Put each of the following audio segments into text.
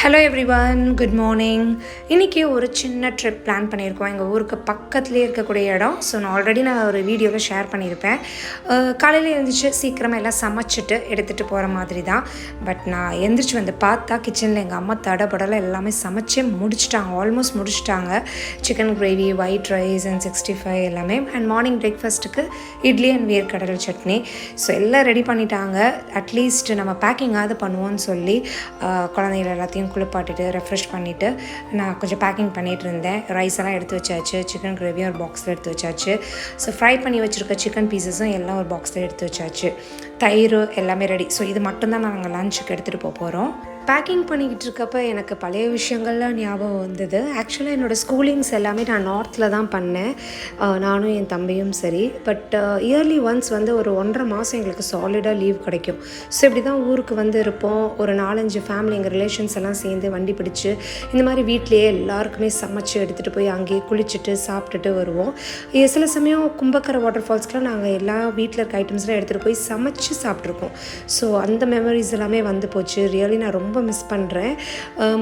Hello everyone, good morning. இன்றைக்கி ஒரு சின்ன ட்ரிப் பிளான் பண்ணியிருக்கோம். எங்கள் ஊருக்கு பக்கத்துலேயே இருக்கக்கூடிய இடம். ஸோ நான் ஒரு வீடியோவில் ஷேர் பண்ணியிருப்பேன். காலையில் எழுந்திரிச்சு சீக்கிரமாக எல்லாம் சமைச்சிட்டு எடுத்துகிட்டு போகிற மாதிரி தான். பட் நான் எழுந்திரிச்சு வந்து பார்த்தா கிச்சனில் எங்கள் அம்மா தடபடலாம் எல்லாமே சமைச்சே முடிச்சிட்டாங்க, ஆல்மோஸ்ட் முடிச்சிட்டாங்க. Chicken gravy, white rice and 65 எல்லாமே. அண்ட் மார்னிங் பிரேக்ஃபாஸ்ட்டுக்கு இட்லி அண்ட் வேர்க்கடலை சட்னி. ஸோ எல்லாம் ரெடி பண்ணிட்டாங்க. அட்லீஸ்ட் நம்ம பேக்கிங்காவது பண்ணுவோன்னு சொல்லி குழந்தைகள் எல்லாத்தையும் குளிப்பாட்டிட்டு ரெஃப்ரெஷ் பண்ணிவிட்டு நான் கொஞ்சம் பேக்கிங் பண்ணிகிட்டு இருந்தேன். ரைஸ் எல்லாம் எடுத்து வச்சாச்சு, சிக்கன் கிரேவியும் ஒரு பாக்ஸில் எடுத்து வச்சாச்சு. ஸோ ஃப்ரை பண்ணி வச்சுருக்க சிக்கன் பீசஸும் எல்லாம் ஒரு பாக்ஸில் எடுத்து வச்சாச்சு. தயிர் எல்லாமே ரெடி. ஸோ இது மட்டும்தான் நாங்கள் லஞ்சுக்கு எடுத்துகிட்டு போகிறோம். பேக்கிங் பண்ணிக்கிட்டு இருக்கப்போ எனக்கு பழைய விஷயங்கள்லாம் ஞாபகம் வந்தது. ஆக்சுவலாக என்னோடய ஸ்கூலிங்ஸ் எல்லாமே நான் நார்த்தில் தான் பண்ணேன், நானும் என் தம்பியும் சரி. பட் இயர்லி ஒன்ஸ் வந்து ஒரு 1.5 மாதம் எங்களுக்கு சாலிடாக லீவ் கிடைக்கும். ஸோ இப்படி தான் ஊருக்கு வந்து இருப்போம். ஒரு 4-5 ஃபேமிலி, எங்கள் ரிலேஷன்ஸ் எல்லாம் சேர்ந்து வண்டி பிடிச்சி இந்த மாதிரி வீட்லேயே எல்லாருக்குமே சமைச்சு எடுத்துகிட்டு போய் அங்கேயே குளிச்சுட்டு சாப்பிட்டுட்டு வருவோம். சில சமயம் கும்பக்கரை வாட்டர் ஃபால்ஸ்க்கெலாம் நாங்கள் எல்லா வீட்டில் இருக்க ஐட்டம்ஸ்லாம் எடுத்துகிட்டு போய் சமைச்சு சாப்பிட்ருக்கோம். ஸோ அந்த மெமரிஸ் எல்லாமே வந்து போச்சு. ரியலி நான் ரொம்ப மிஸ் பண்ணுறேன்.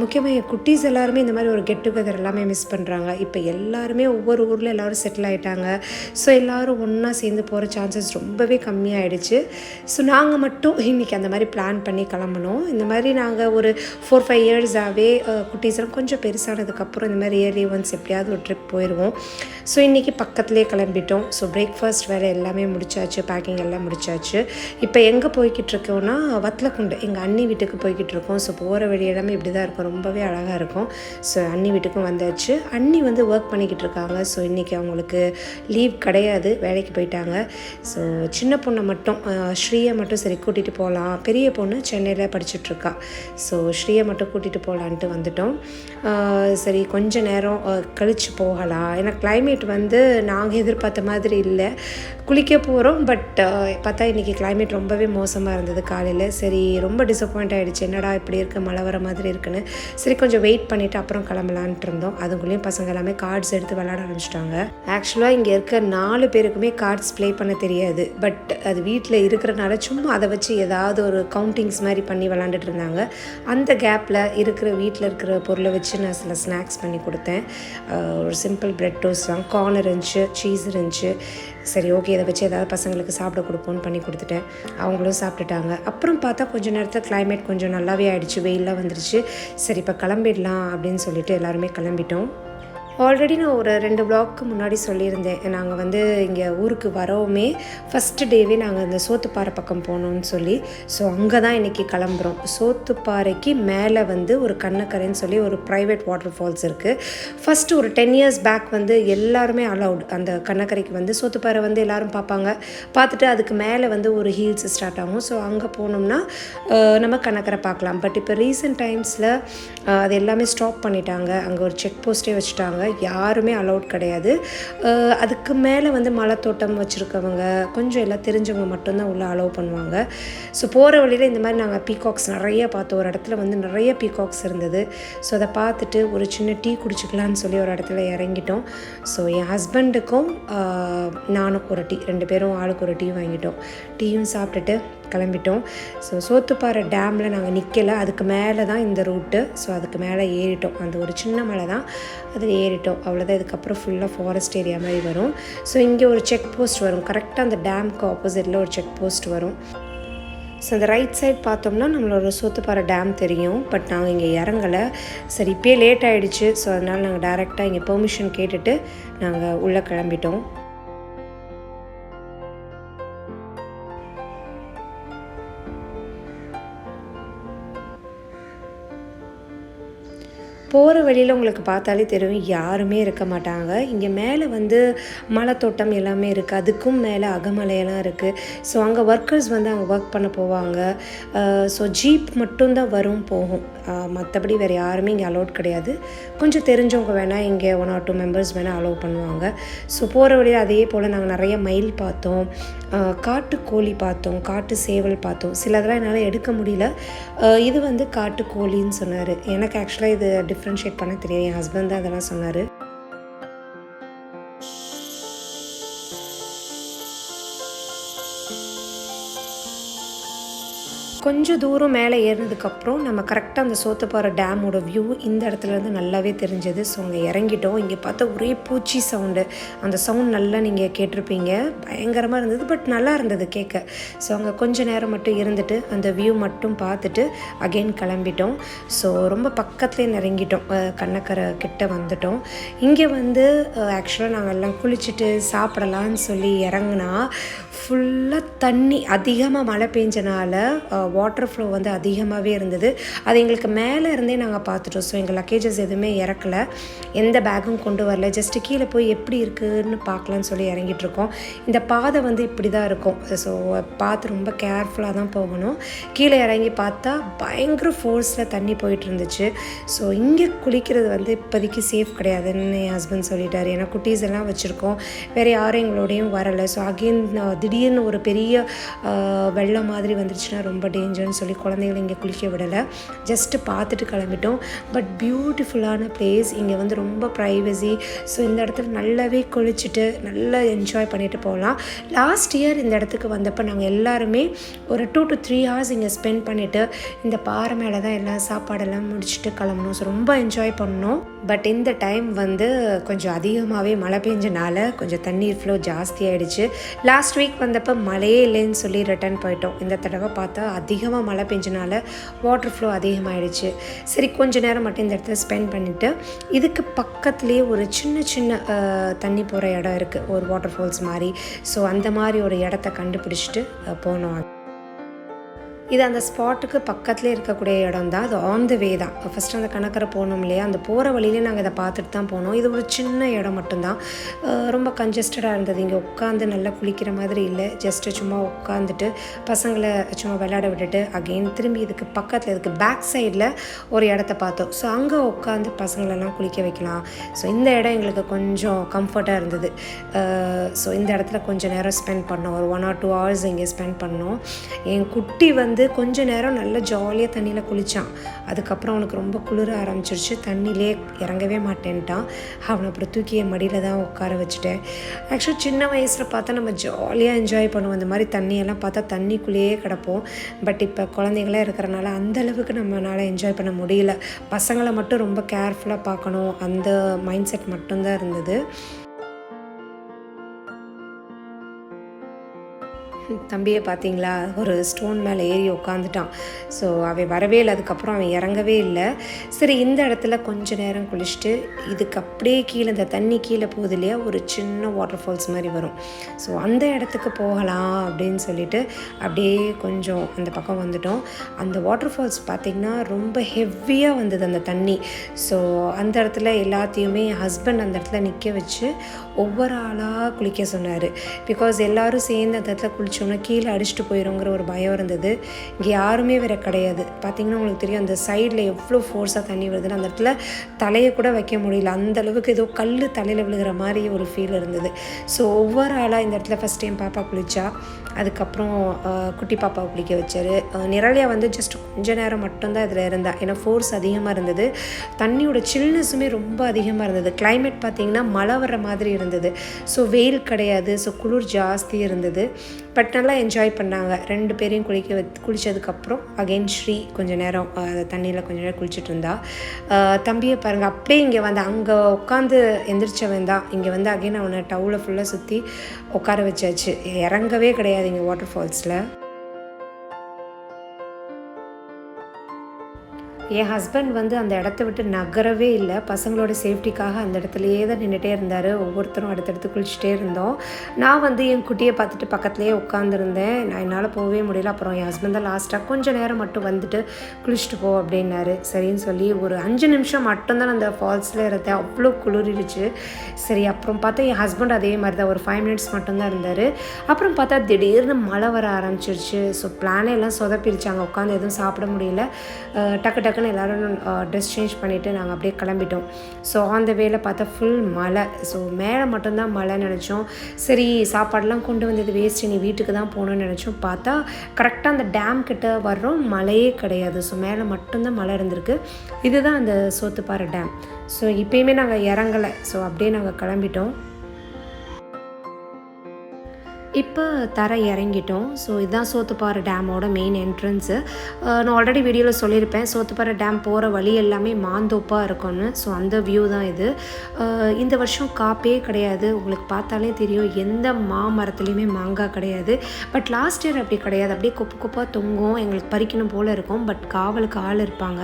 முக்கியமாக என் குட்டீஸ் எல்லாருமே இந்த மாதிரி ஒரு கெட் டுகெதர் எல்லாமே மிஸ் பண்ணுறாங்க. இப்போ எல்லாருமே ஒவ்வொரு ஊரில் எல்லோரும் செட்டில் ஆகிட்டாங்க. ஸோ எல்லோரும் ஒன்றா சேர்ந்து போகிற சான்சஸ் ரொம்பவே கம்மியாகிடுச்சு. ஸோ நாங்கள் மட்டும் இன்றைக்கி அந்த மாதிரி பிளான் பண்ணி கிளம்பணும். இந்த மாதிரி நாங்கள் ஒரு 4-5 இயர்ஸாகவே குட்டீஸ்லாம் கொஞ்சம் பெருசானதுக்கப்புறம் இந்த மாதிரி இயர்லி ஒன்ஸ் எப்படியாவது ஒரு ட்ரிப் போயிடுவோம். ஸோ இன்றைக்கி பக்கத்துலேயே கிளம்பிட்டோம். ஸோ பிரேக்ஃபாஸ்ட் வேலை எல்லாமே முடிச்சாச்சு, பேக்கிங் எல்லாம் முடிச்சாச்சு. இப்போ எங்கே போய்கிட்டு இருக்கோன்னா வத்தலக்குண்டு, எங்கள் அண்ணி வீட்டுக்கு போய்கிட்டு இருக்கோம். ஸோ போகிற வழி எல்லாமே இப்படி தான் இருக்கும், ரொம்பவே அழகாக இருக்கும். ஸோ அண்ணி வீட்டுக்கும் வந்தாச்சு. அண்ணி வந்து ஒர்க் பண்ணிக்கிட்டு இருக்காங்க. ஸோ இன்றைக்கி அவங்களுக்கு லீவ் கிடையாது, வேலைக்கு போயிட்டாங்க. ஸோ சின்ன பொண்ணை மட்டும், ஸ்ரீயை மட்டும் சரி கூட்டிகிட்டு போகலாம். பெரிய பொண்ணு சென்னையில் படிச்சுட்ருக்கா. ஸோ ஸ்ரீயை மட்டும் கூட்டிகிட்டு போகலான்ட்டு வந்துட்டோம். சரி கொஞ்ச நேரம் கழித்து போகலாம். ஏன்னா கிளைமேட் வந்து நாங்கள் எதிர்பார்த்த மாதிரி இல்லை. குளிக்க போகிறோம், பட் பார்த்தா இன்றைக்கி கிளைமேட் ரொம்பவே மோசமாக இருந்தது காலையில். சரி ரொம்ப டிசப்பாயிண்ட் ஆகிடுச்சு, என்னடா இப்படி இருக்குது, மழை வர மாதிரி இருக்குன்னு. சரி கொஞ்சம் வெயிட் பண்ணிவிட்டு அப்புறம் கிளம்பலான்ட்டு இருந்தோம். அதுக்குள்ளேயும் பசங்க எல்லாமே கார்ட்ஸ் எடுத்து விளையாட ஆரம்பிச்சிட்டாங்க. ஆக்சுவலாக இங்கே இருக்க 4 பேருக்குமே கார்ட்ஸ் ப்ளே பண்ண தெரியாது. பட் அது வீட்டில் இருக்கிறனால சும்மா அதை வச்சு ஏதாவது ஒரு கவுண்டிங்ஸ் மாதிரி பண்ணி விளாண்டுட்டு இருந்தாங்க. அந்த கேப்பில் வீட்டில் இருக்கிற பொருளை வச்சு நான் சில ஸ்நாக்ஸ் பண்ணி கொடுத்தேன். ஒரு சிம்பிள் பிரெட் டோஸ்ட் தான், கார்ன் இருந்துச்சு, சீஸ் இருந்துச்சு. சரி ஓகே, இதை வச்சு ஏதாவது பசங்களுக்கு சாப்பிட கொடுப்போன்னு பண்ணி கொடுத்துட்டேன். அவங்களும் சாப்பிட்டுட்டாங்க. அப்புறம் பார்த்தா கொஞ்சம் நேரத்தில் கிளைமேட் கொஞ்சம் நல்லாவே ஆகிடுச்சு, வெயிலாம் வந்துருச்சு. சரி இப்போ கிளம்பிடலாம் அப்படின்னு சொல்லிட்டு எல்லாருமே கிளம்பிட்டோம். ஆல்ரெடி நான் ஒரு 2 வ்ளாக்கு முன்னாடி சொல்லியிருந்தேன், நாங்கள் வந்து இங்கே ஊருக்கு வரவுமே ஃபஸ்ட்டு டேவே நாங்கள் இந்த சோத்துப்பாறை பக்கம் போனோம்னு சொல்லி. ஸோ அங்கே தான் இன்றைக்கி கிளம்புறோம். சோத்துப்பாறைக்கு மேலே வந்து ஒரு கண்ணக்கரைன்னு சொல்லி ஒரு ப்ரைவேட் வாட்டர் ஃபால்ஸ் இருக்குது. ஃபஸ்ட்டு ஒரு 10 இயர்ஸ் பேக் வந்து எல்லாருமே அலவுட் அந்த கண்ணக்கரைக்கு வந்து. சோத்துப்பாறை வந்து எல்லோரும் பார்ப்பாங்க, பார்த்துட்டு அதுக்கு மேலே வந்து ஒரு ஹீல்ஸ் ஸ்டார்ட் ஆகும். ஸோ அங்கே போனோம்னா நம்ம கண்ணக்கரை பார்க்கலாம். பட் இப்போ ரீசெண்ட் டைம்ஸில் அது எல்லாமே ஸ்டாப் பண்ணிட்டாங்க. அங்கே ஒரு செக் போஸ்ட்டே வச்சுட்டாங்க, யாருமே அலௌட் கிடையாது. அதுக்கு மேலே வந்து மலைத்தோட்டம் வச்சுருக்கவங்க, கொஞ்சம் எல்லாம் தெரிஞ்சவங்க மட்டும்தான் உள்ளே அலோவ் பண்ணுவாங்க. ஸோ போகிற வழியில் இந்த மாதிரி நாங்கள் பீகாக்ஸ் நிறைய பார்த்தோம். ஒரு இடத்துல வந்து நிறைய பீகாக்ஸ் இருந்தது. ஸோ அதை பார்த்துட்டு ஒரு சின்ன டீ குடிச்சிக்கலான்னு சொல்லி ஒரு இடத்துல இறங்கிட்டோம். ஸோ என் ஹஸ்பண்டுக்கும் நானும் ஒரு டீ, 2 பேரும் ஆளுக்கு ஒரு டீ வாங்கிட்டோம். டீயும் சாப்பிட்டுட்டு கிளம்பிட்டோம். ஸோ சோத்துப்பாறை டேமில் நாங்கள் நிற்கலை, அதுக்கு மேலே தான் இந்த ரூட்டு. ஸோ அதுக்கு மேலே ஏறிட்டோம். அந்த ஒரு சின்ன மலை தான், அதில் ஏறிட்டோம். அவ்வளோதான். இதுக்கப்புறம் ஃபுல்லாக ஃபாரஸ்ட் ஏரியா மாதிரி வரும். ஸோ இங்கே ஒரு செக் போஸ்ட் வரும், கரெக்டாக அந்த டேமுக்கு ஆப்போசிட்டில் ஒரு செக் போஸ்ட் வரும். ஸோ அந்த ரைட் சைட் பார்த்தோம்னா நம்மளோட சோத்துப்பாறை டேம் தெரியும். பட் நாங்கள் இங்கே இறங்கலை. சரி இப்போயே லேட் ஆகிடுச்சு. ஸோ அதனால் நாங்கள் டைரெக்டாக இங்கே பெர்மிஷன் கேட்டுட்டு நாங்கள் உள்ளே கிளம்பிட்டோம். போகிற வழியில் உங்களுக்கு பார்த்தாலே தெரியும், யாருமே இருக்க மாட்டாங்க. இங்கே மேலே வந்து மலைத்தோட்டம் எல்லாமே இருக்குது, அதுக்கும் மேலே அகமலையெல்லாம் இருக்குது. ஸோ அங்கே ஒர்க்கர்ஸ் வந்து அங்கே ஒர்க் பண்ண போவாங்க. ஸோ ஜீப் மட்டும்தான் வரும் போகும், மற்றபடி வேறு யாருமே இங்கே அலோட் கிடையாது. கொஞ்சம் தெரிஞ்சவங்க வேணால் இங்கே 1 or 2 மெம்பர்ஸ் வேணால் அலோவ் பண்ணுவாங்க. ஸோ போகிற வழியில் அதே போல் நாங்கள் நிறைய மயில் பார்த்தோம், காட்டுக்கோழி பார்த்தோம், காட்டு சேவல் பார்த்தோம். சிலதெல்லாம் என்னால் எடுக்க முடியல. இது வந்து காட்டுக்கோழின்னு சொன்னார். எனக்கு ஆக்சுவலாக இது டிஃப்ரென்ஷியேட் பண்ண தெரியாது, என் ஹஸ்பண்ட் தான் அதெல்லாம் சொன்னார். கொஞ்சம் தூரம் மேலே ஏறினதுக்கப்புறம் நம்ம கரெக்டாக அந்த சோத்துப்பாறை டேமோட வியூ இந்த இடத்துலேருந்து நல்லாவே தெரிஞ்சது. ஸோ அங்கே இறங்கிட்டோம். இங்கே பார்த்தா ஒரே பூச்சி சவுண்டு, அந்த சவுண்ட் நல்லா நீங்கள் கேட்டிருப்பீங்க, பயங்கரமாக இருந்தது. பட் நல்லா இருந்தது கேட்க. ஸோ அங்கே கொஞ்சம் நேரம் மட்டும் இருந்துட்டு அந்த வியூ மட்டும் பார்த்துட்டு அகெயின் கிளம்பிட்டோம். ஸோ ரொம்ப பக்கத்துலேயே நெருங்கிட்டோம், கண்ணக்கரை கிட்ட வந்துட்டோம். இங்கே வந்து ஆக்சுவலாக நாங்கள் எல்லாம் குளிச்சுட்டு சாப்பிடலான்னு சொல்லி இறங்குனா ஃபுல்லாக தண்ணி, அதிகமாக மழை பெஞ்சனால வாட்டர் ஃப்ளோ வந்து அதிகமாகவே இருந்தது. அது எங்களுக்கு மேலே இருந்தே நாங்கள் பார்த்துட்டோம். ஸோ எங்கள் லக்கேஜஸ் எதுவுமே இறக்கலை, எந்த பேக்கும் கொண்டு வரல, ஜஸ்ட்டு கீழே போய் எப்படி இருக்குதுன்னு பார்க்கலான்னு சொல்லி இறங்கிட்டுருக்கோம். இந்த பாதை வந்து இப்படி தான் இருக்கும். ஸோ பார்த்து ரொம்ப கேர்ஃபுல்லாக தான் போகணும். கீழே இறங்கி பார்த்தா பயங்கர ஃபோர்ஸில் தண்ணி போயிட்டு இருந்துச்சு. ஸோ இங்கே குளிக்கிறது வந்து இப்போதைக்கு சேஃப் கிடையாதுன்னு என் ஹஸ்பண்ட் சொல்லிட்டார். ஏன்னா குட்டீஸ் எல்லாம் வச்சுருக்கோம், வேறு யாரும் எங்களோடையும் வரலை. ஸோ அகெயின் திடீர்னு ஒரு பெரிய வெள்ளம் மாதிரி வந்துருச்சுன்னா ரொம்ப டேஞ்சர்னு சொல்லி குழந்தைகளை இங்கே குளிக்க விடலை. ஜஸ்ட்டு பார்த்துட்டு கிளம்பிட்டோம். பட் பியூட்டிஃபுல்லான பிளேஸ். இங்கே வந்து ரொம்ப ப்ரைவசி. ஸோ இந்த இடத்துல நல்லாவே குளிச்சுட்டு நல்லா என்ஜாய் பண்ணிட்டு போகலாம். லாஸ்ட் இயர் இந்த இடத்துக்கு வந்தப்போ நாங்கள் எல்லாருமே ஒரு 2 to 3 hours இங்கே ஸ்பெண்ட் பண்ணிவிட்டு இந்த பாறை மேலே தான் எல்லாம் சாப்பாடெல்லாம் முடிச்சுட்டு கிளம்பணும். ஸோ ரொம்ப என்ஜாய் பண்ணோம். பட் இந்த டைம் வந்து கொஞ்சம் அதிகமாகவே மழை பெஞ்சனால கொஞ்சம் தண்ணீர் ஃப்ளோ ஜாஸ்தி ஆகிடுச்சு. லாஸ்ட் வீக் வந்தப்போ மழையே இல்லைன்னு சொல்லி ரிட்டர்ன் போயிட்டோம். இந்த தடவை பார்த்தா அதிகமாக மழை பெஞ்சனால வாட்டர் ஃப்ளோ அதிகமாகிடுச்சு. சரி கொஞ்சம் நேரம் மட்டும் இந்த இடத்துல ஸ்பெண்ட் பண்ணிவிட்டு இதுக்கு பக்கத்துலேயே ஒரு சின்ன சின்ன தண்ணி போகிற இடம் இருக்குது, ஒரு வாட்டர் ஃபால்ஸ் மாதிரி. ஸோ அந்த மாதிரி ஒரு இடத்த கண்டுபிடிச்சிட்டு போனோம். இது அந்த ஸ்பாட்டுக்கு பக்கத்துலேயே இருக்கக்கூடிய இடம் தான். அது ஆன் த வே தான். ஃபஸ்ட்டு அந்த கணக்கரை போனோம் இல்லையா, அந்த போகிற வழியிலே நாங்கள் இதை பார்த்துட்டு தான் போனோம். இது ஒரு சின்ன இடம் மட்டும்தான், ரொம்ப கன்ஜஸ்டடாக இருந்தது. இங்கே உட்காந்து நல்லா குளிக்கிற மாதிரி இல்லை, ஜஸ்ட்டு சும்மா உட்காந்துட்டு பசங்களை சும்மா விளையாட விட்டுட்டு அகெயின் திரும்பி இதுக்கு பக்கத்தில், இதுக்கு பேக் சைடில் ஒரு இடத்த பார்த்தோம். ஸோ அங்கே உட்காந்து பசங்களெல்லாம் குளிக்க வைக்கலாம். ஸோ இந்த இடம் எங்களுக்கு கொஞ்சம் கம்ஃபர்ட்டாக இருந்தது. ஸோ இந்த இடத்துல கொஞ்சம் நேரம் ஸ்பெண்ட் பண்ணோம், ஒரு 1 or 2 hours இங்கே ஸ்பெண்ட் பண்ணோம். என் குட்டி வந்து கொஞ்ச நேரம் நல்லா ஜாலியாக தண்ணியில் குளித்தான். அதுக்கப்புறம் அவனுக்கு ரொம்ப குளிர ஆரம்பிச்சிருச்சு, தண்ணியிலே இறங்கவே மாட்டேன்ட்டான். அவனை அப்புறம் தூக்கி என் மடியில் தான் உட்கார வச்சுட்டேன். ஆக்சுவலி சின்ன வயசில் பார்த்தா நம்ம ஜாலியாக என்ஜாய் பண்ணுவோம், இந்த மாதிரி தண்ணியெல்லாம் பார்த்தா தண்ணிக்குள்ளேயே கிடப்போம். பட் இப்போ குழந்தைங்களே இருக்கிறனால அந்தளவுக்கு நம்மளால் என்ஜாய் பண்ண முடியல. பசங்களை மட்டும் ரொம்ப கேர்ஃபுல்லாக பார்க்கணும், அந்த மைண்ட் செட் மட்டும்தான் இருந்தது. தம்பியை பார்த்தீங்களா, ஒரு ஸ்டோன் மேலே ஏறி உட்காந்துட்டான். ஸோ அவன் வரவே இல்லை, அதுக்கப்புறம் அவன் இறங்கவே இல்லை. சரி இந்த இடத்துல கொஞ்சம் நேரம் குளிச்சுட்டு இதுக்கு அப்படியே கீழே, இந்த தண்ணி கீழே போகுது இல்லையா, ஒரு சின்ன வாட்டர் ஃபால்ஸ் மாதிரி வரும். ஸோ அந்த இடத்துக்கு போகலாம் அப்படின்னு சொல்லிட்டு அப்படியே கொஞ்சம் அந்த பக்கம் வந்துட்டோம். அந்த வாட்டர் ஃபால்ஸ் பார்த்திங்கன்னா ரொம்ப ஹெவியாக வந்தது அந்த தண்ணி. ஸோ அந்த இடத்துல எல்லாத்தையுமே ஹஸ்பண்ட் அந்த இடத்துல நிற்க வச்சு ஒவ்வொரு ஆளாக குளிக்க சொன்னார். பிகாஸ் எல்லோரும் சேர்ந்து அந்த இடத்துல குளிச்சோன்னா கீழே அடிச்சுட்டு போயிடுங்கிற ஒரு பயம் இருந்தது. இங்கே யாருமே வேறு கிடையாது. பார்த்திங்கன்னா உங்களுக்கு தெரியும் அந்த சைடில் எவ்வளோ ஃபோர்ஸாக தண்ணி வருதுன்னு, அந்த இடத்துல தலையை கூட வைக்க முடியல, அந்தளவுக்கு ஏதோ கல் தலையில் விழுகிற மாதிரி ஒரு ஃபீல் இருந்தது. ஸோ ஒவ்வொரு ஆளாக இந்த இடத்துல ஃபஸ்ட் டைம் பாப்பா குளித்தா, அதுக்கப்புறம் குட்டி பாப்பாவை குளிக்க வச்சார். நிரலியா வந்து ஜஸ்ட் கொஞ்சம் நேரம் மட்டும்தான் இதில் இருந்தா, ஏன்னா ஃபோர்ஸ் அதிகமாக இருந்தது. தண்ணியோட சில்னஸுமே ரொம்ப அதிகமாக இருந்தது. கிளைமேட் பார்த்திங்கன்னா மழை வர்ற மாதிரி இருந்தது. ஸோ வெயில் கிடையாது, ஸோ குளிர் ஜாஸ்தி இருந்தது. பட் நல்லா என்ஜாய் பண்ணாங்க. 2 பேரையும் குளித்ததுக்கப்புறம் அகெயின் ஸ்ரீ கொஞ்சம் நேரம் தண்ணியில் கொஞ்சம் நேரம் குளிச்சுட்டு இருந்தா. தம்பியை பாருங்கள், அப்படியே இங்கே வந்து அங்கே உட்காந்து எந்திரிச்சவன் தான் இங்கே வந்து அகெயின் அவனை டவுலை ஃபுல்லாக சுற்றி உட்கார வச்சாச்சு. இறங்கவே கிடையாது இங்கே வாட்டர் ஃபால்ஸில். என் ஹஸ்பண்ட் வந்து அந்த இடத்த விட்டு நகரவே இல்லை. பசங்களோட சேஃப்டிக்காக அந்த இடத்துலையே தான் நின்றுட்டே இருந்தார். ஒவ்வொருத்தரும் அடுத்தடுத்து குளிச்சுட்டே இருந்தோம். நான் வந்து என் குட்டியை பார்த்துட்டு பக்கத்துலேயே உட்காந்துருந்தேன். நான் என்னால் போகவே முடியல. அப்புறம் என் ஹஸ்பண்ட் தான் லாஸ்ட்டாக கொஞ்சம் நேரம் மட்டும் வந்துட்டு குளிச்சுட்டு போ அப்படின்னாரு. சரின்னு சொல்லி ஒரு 5 நிமிஷம் மட்டும்தான் அந்த ஃபால்ஸில் இருந்தேன். அவ்வளோ குளிரிடுச்சு. சரி அப்புறம் பார்த்தா என் ஹஸ்பண்ட் அதே மாதிரி தான் ஒரு 5 minutes மட்டும்தான் இருந்தார். அப்புறம் பார்த்தா திடீர்னு மழை வர ஆரம்பிச்சிருச்சு. ஸோ பிளானே எல்லாம் சொதப்பிருச்சாங்க, உட்காந்து எதுவும் சாப்பிட முடியல. டக்கு எல்லோரும் ட்ரெஸ் சேஞ்ச் பண்ணிவிட்டு நாங்கள் அப்படியே கிளம்பிட்டோம். ஸோ அந்த வேலை பார்த்தா ஃபுல் மழை. ஸோ மேலே மட்டும்தான் மழை நினச்சோம். சரி சாப்பாடெலாம் கொண்டு வந்தது வேஸ்ட்டு, நீ வீட்டுக்கு தான் போகணுன்னு நினச்சோம். பார்த்தா கரெக்டாக அந்த டேம் கிட்ட வர்றோம், மழையே கிடையாது. ஸோ மேலே மட்டும்தான் மழை இருந்திருக்கு. இதுதான் அந்த சோத்துப்பாறை டேம். ஸோ இப்போயுமே நாங்கள் இறங்கலை. ஸோ அப்படியே நாங்கள் கிளம்பிட்டோம். இப்போ தர இறங்கிட்டோம். ஸோ இதுதான் சோத்துப்பாறை டேமோட மெயின் என்ட்ரன்ஸு. நான் ஆல்ரெடி வீடியோவில் சொல்லியிருப்பேன், சோத்துப்பாறை டேம் போகிற வழி எல்லாமே மாந்தோப்பாக இருக்கும்னு. ஸோ அந்த வியூ தான் இது. இந்த வருஷம் காப்பே கிடையாது. உங்களுக்கு பார்த்தாலே தெரியும், எந்த மாமரத்துலேயுமே மாங்காய் கிடையாது. பட் லாஸ்ட் இயர் அப்படி கிடையாது. அப்படியே கொப்பு கொப்பாக தொங்கும். எங்களுக்கு பறிக்கணும் போல் இருக்கும். பட் காவலுக்கு ஆள் இருப்பாங்க,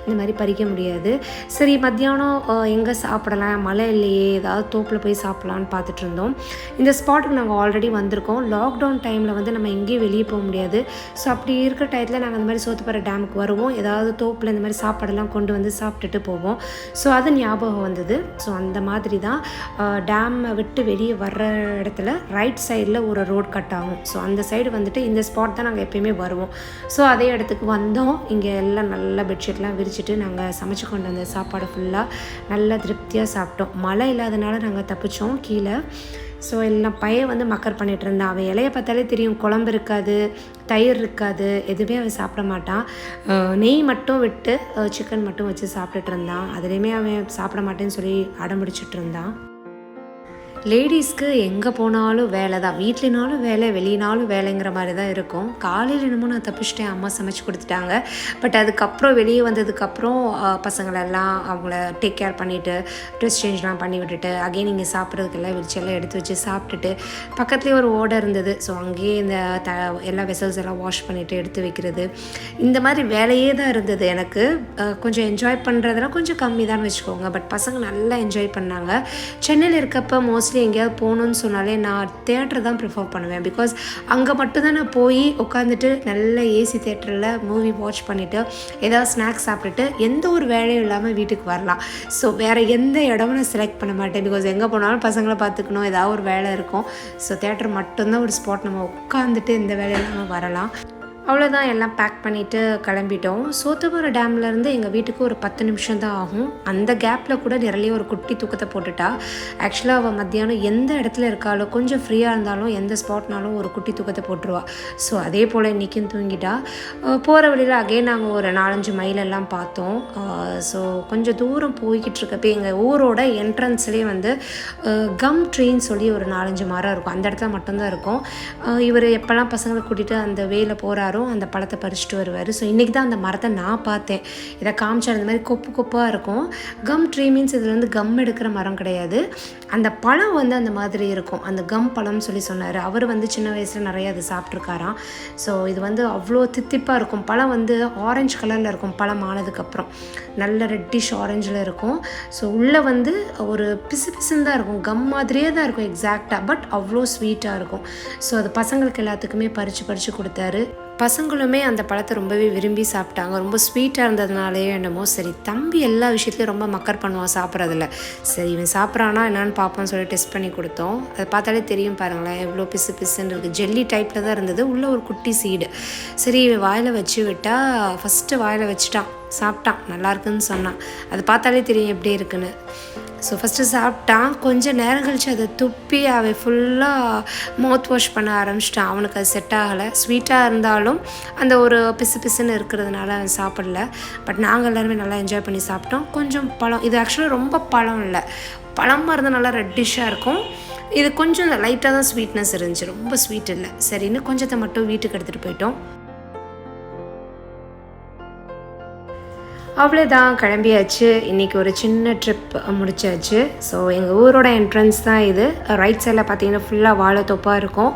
இந்த மாதிரி பறிக்க முடியாது. சரி, மத்தியானம் எங்கே சாப்பிடலாம், மழை இல்லையே, ஏதாவது தோப்பில் போய் சாப்பிட்லான்னு பார்த்துட்டு இருந்தோம். இந்த ஸ்பாட்டுக்கு நாங்கள் ஆல்ரெடி வந்திருக்கோம். லாக்டவுன் டைமில் வந்து நம்ம எங்கேயும் வெளியே போக முடியாது. ஸோ அப்படி இருக்கிற டயத்தில் நாங்கள் இந்த மாதிரி சோத்துப்பாறை டேமுக்கு வருவோம். ஏதாவது தோப்பில் இந்த மாதிரி சாப்பாடெல்லாம் கொண்டு வந்து சாப்பிட்டுட்டு போவோம். ஸோ அது ஞாபகம் வந்தது. ஸோ அந்த மாதிரி தான் டேமை விட்டு வெளியே வர்ற இடத்துல ரைட் சைடில் ஒரு ரோட் கட் ஆகும். ஸோ அந்த சைடு வந்துட்டு இந்த ஸ்பாட் தான் நாங்கள் எப்போயுமே வருவோம். ஸோ அதே இடத்துக்கு வந்தோம். இங்கே எல்லாம் நல்லா பெட்ஷீட்லாம் விரிச்சிட்டு நாங்கள் சமைச்சு கொண்டு வந்த சாப்பாடு ஃபுல்லாக நல்லா திருப்தியாக சாப்பிட்டோம். மழை இல்லாதனால நாங்கள் தப்பிச்சோம் கீழே. ஸோ எல்லாம் பையன் வந்து மக்கர் பண்ணிகிட்டு இருந்தான். அவன் இலையை பார்த்தாலே தெரியும், குழம்பு இருக்காது, தயிர் இருக்காது, எதுவுமே அவன் சாப்பிட மாட்டான். நெய் மட்டும் விட்டு சிக்கன் மட்டும் வச்சு சாப்பிட்டுட்டு இருந்தான். அதுலேயுமே அவன் சாப்பிட மாட்டேன்னு சொல்லி அடம்பிடிச்சிட்டு இருந்தான். லேடிஸ்க்கு எங்கே போனாலும் வேலை தான். வீட்லினாலும் வேலை, வெளியினாலும் வேலைங்கிற மாதிரி தான் இருக்கும். காலையில் என்னமோ நான் தப்பிச்சிட்டேன், அம்மா சமைச்சு கொடுத்துட்டாங்க. பட் அதுக்கப்புறம் வெளியே வந்ததுக்கப்புறம் பசங்களெல்லாம் அவங்கள டேக் கேர் பண்ணிவிட்டு ட்ரெஸ் சேஞ்ச்லாம் பண்ணி விட்டுட்டு அகெயின் இங்கே சாப்பிட்றதுக்கெல்லாம் விரிச்செல்லாம் எடுத்து வச்சு சாப்பிட்டுட்டு பக்கத்துலேயே ஒரு ஓடை இருந்தது. ஸோ அங்கேயே இந்த எல்லா வெசல்ஸ் எல்லாம் வாஷ் பண்ணிவிட்டு எடுத்து வைக்கிறது, இந்த மாதிரி வேலையே தான் இருந்தது. எனக்கு கொஞ்சம் என்ஜாய் பண்ணுறதெல்லாம் கொஞ்சம் கம்மி தான் வச்சுக்கோங்க. பட் பசங்க நல்லா என்ஜாய் பண்ணாங்க. சென்னையில் இருக்கப்போ மோஸ்ட்லி எங்கேயாவது போகணுன்னு சொன்னாலே நான் தேட்டர் தான் ப்ரிஃபர் பண்ணுவேன். பிகாஸ் அங்கே மட்டும்தான் நான் போய் உட்காந்துட்டு நல்ல ஏசி தேட்டரில் மூவி வாட்ச் பண்ணிவிட்டு ஏதாவது ஸ்நாக்ஸ் சாப்பிட்டுட்டு எந்த ஒரு வேலையும் இல்லாமல் வீட்டுக்கு வரலாம். ஸோ வேறு எந்த இடமும் நான் செலக்ட் பண்ண மாட்டேன். பிகாஸ் எங்கே போனாலும் பசங்களை பார்த்துக்கணும், ஏதாவது ஒரு வேலை இருக்கும். ஸோ தேட்டர் மட்டும்தான் ஒரு ஸ்பாட், நம்ம உட்காந்துட்டு இந்த வேலையில்லாமல் வரலாம். அவ்வளோதான், எல்லாம் பேக் பண்ணிவிட்டு கிளம்பிட்டோம். சோத்துப்பாறை டேம்லேருந்து எங்கள் வீட்டுக்கு ஒரு 10 நிமிஷம் தான் ஆகும். அந்த கேப்பில் கூட நிறைய ஒரு குட்டி தூக்கத்தை போட்டுட்டா. ஆக்சுவலாக அவள் மத்தியானம் எந்த இடத்துல இருக்காளோ, கொஞ்சம் ஃப்ரீயாக இருந்தாலும் எந்த ஸ்பாட்னாலும் ஒரு குட்டி தூக்கத்தை போட்டுருவா. ஸோ அதே போல் இன்றைக்கும் தூங்கிட்டா. போகிற வழியில் அகைன் நாங்கள் ஒரு 4-5 மைலெல்லாம் பார்த்தோம். ஸோ கொஞ்சம் தூரம் போய்கிட்டு இருக்கப்போ எங்கள் ஊரோட என்ட்ரன்ஸ்லேயே வந்து கம் ட்ரீன்னு சொல்லி ஒரு 4-5 மரம் இருக்கும். அந்த இடத்துல மட்டும்தான் இருக்கும். இவர் எப்போல்லாம் பசங்களை கூட்டிகிட்டு அந்த வேல போகிறாரோ அந்த பழத்தை பறிச்சுட்டு வருவார். ஸோ இன்றைக்கி தான் அந்த மரத்தை நான் பார்த்தேன். இதை காமிச்சா இந்த மாதிரி கொப்பு கொப்பாக இருக்கும். கம் ட்ரீ மீன்ஸ் இதில் வந்து கம் எடுக்கிற மரம் கிடையாது. அந்த பழம் வந்து அந்த மாதிரி இருக்கும். அந்த கம் பழம்னு சொல்லி சொன்னார். அவர் வந்து சின்ன வயசில் நிறைய அது சாப்பிட்ருக்காராம். ஸோ இது வந்து அவ்வளோ தித்திப்பாக இருக்கும். பழம் வந்து ஆரஞ்சு கலரில் இருக்கும். பழம் ஆனதுக்கப்புறம் நல்ல ரெட்டிஷ் ஆரஞ்சில் இருக்கும். ஸோ உள்ளே வந்து ஒரு பிசு பிசுன்னு தான் இருக்கும். கம் மாதிரியே தான் இருக்கும் எக்ஸாக்டாக. பட் அவ்வளோ ஸ்வீட்டாக இருக்கும். ஸோ அது பசங்களுக்கு எல்லாத்துக்குமே பறித்து கொடுத்தாரு. பசங்களுமே அந்த பழத்தை ரொம்பவே விரும்பி சாப்பிட்டாங்க. ரொம்ப ஸ்வீட்டாக இருந்ததுனாலே என்னமோ சரி, தம்பி எல்லா விஷயத்துலையும் ரொம்ப மக்கர் பண்ணுவான் சாப்பிட்றதில்ல. சரி, இவன் சாப்பிட்றானா என்னன்னு பார்ப்போம்னு சொல்லி டெஸ்ட் பண்ணி கொடுத்தோம். அதை பார்த்தாலே தெரியும் பாருங்களேன், எவ்வளோ பிசு பிசுன்னு இருக்குது. ஜெல்லி டைப்பில் தான் இருந்தது. உள்ளே ஒரு குட்டி சீடு. சரி, வாயில் வச்சு விட்டால் ஃபஸ்ட்டு வாயில் வச்சுட்டான், சாப்பிட்டான், நல்லாயிருக்குன்னு சொன்னான். அது பார்த்தாலே தெரியும் எப்படி இருக்குன்னு. ஸோ ஃபஸ்ட்டு சாப்பிட்டான். கொஞ்சம் நேரம் கழித்து அதை துப்பி அவன் ஃபுல்லாக மவுத் வாஷ் பண்ண ஆரம்பிச்சிட்டான். அவனுக்கு அது செட் ஆகலை. ஸ்வீட்டாக இருந்தாலும் அந்த ஒரு பிசு பிசுன்னு இருக்கிறதுனால அவன் சாப்பிடல. பட் நாங்கள் எல்லாருமே நல்லா என்ஜாய் பண்ணி சாப்பிட்டோம். கொஞ்சம் பழம், இது ஆக்சுவலாக ரொம்ப பழம் இல்லை, பழமாக இருந்தால் நல்லா ரெட்டிஷாக இருக்கும். இது கொஞ்சம் லைட்டாக தான் ஸ்வீட்னஸ் இருந்துச்சு, ரொம்ப ஸ்வீட் இல்லை. சரின்னு கொஞ்சத்தை மட்டும் வீட்டுக்கு எடுத்துகிட்டு போயிட்டோம். அவ்வளோதான், கிளம்பியாச்சு. இன்றைக்கி ஒரு சின்ன ட்ரிப் முடிச்சாச்சு. ஸோ எங்கள் ஊரோட என்ட்ரன்ஸ் தான் இது. ரைட் சைடில் பார்த்தீங்கன்னா ஃபுல்லாக வாழைத்தோப்பாக இருக்கும்.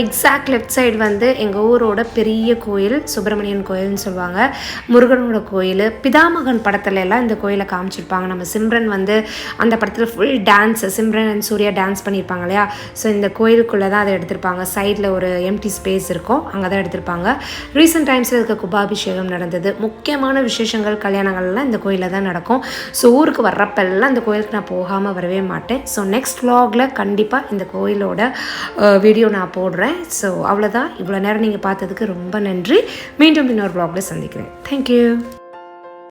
எக்ஸாக்ட் லெஃப்ட் சைடு வந்து எங்கள் ஊரோட பெரிய கோயில், சுப்பிரமணியன் கோயில்னு சொல்லுவாங்க, முருகனோட கோயில். பிதாமகன் படத்துல எல்லாம் இந்த கோயிலை காமிச்சிருப்பாங்க. நம்ம சிம்ரன் வந்து அந்த படத்தில் full dance, Simran and Suriya dance பண்ணியிருப்பாங்க இல்லையா. ஸோ இந்த கோயிலுக்குள்ளே தான் அதை எடுத்திருப்பாங்க. சைடில் ஒரு எம்டி ஸ்பேஸ் இருக்கும், அங்கே தான் எடுத்திருப்பாங்க. ரீசெண்ட் டைம்ஸில் இருக்க கும்பாபிஷேகம் நடந்தது. முக்கியமான விசேஷங்கள், கல்யாணங்கள்லாம் இந்த கோயிலில் தான் நடக்கும். ஸோ ஊருக்கு வர்றப்பெல்லாம் இந்த கோயிலுக்கு நான் போகாமல் வரவே மாட்டேன். ஸோ நெக்ஸ்ட் vlogல கண்டிப்பாக இந்த கோயிலோட வீடியோ நான் போடுறேன். ஸோ அவ்வளோதான். இவ்வளோ நேரம் நீங்கள் பார்த்ததுக்கு ரொம்ப நன்றி. மீண்டும் இன்னொரு vlogல சந்திக்கிறேன். தேங்க்யூ.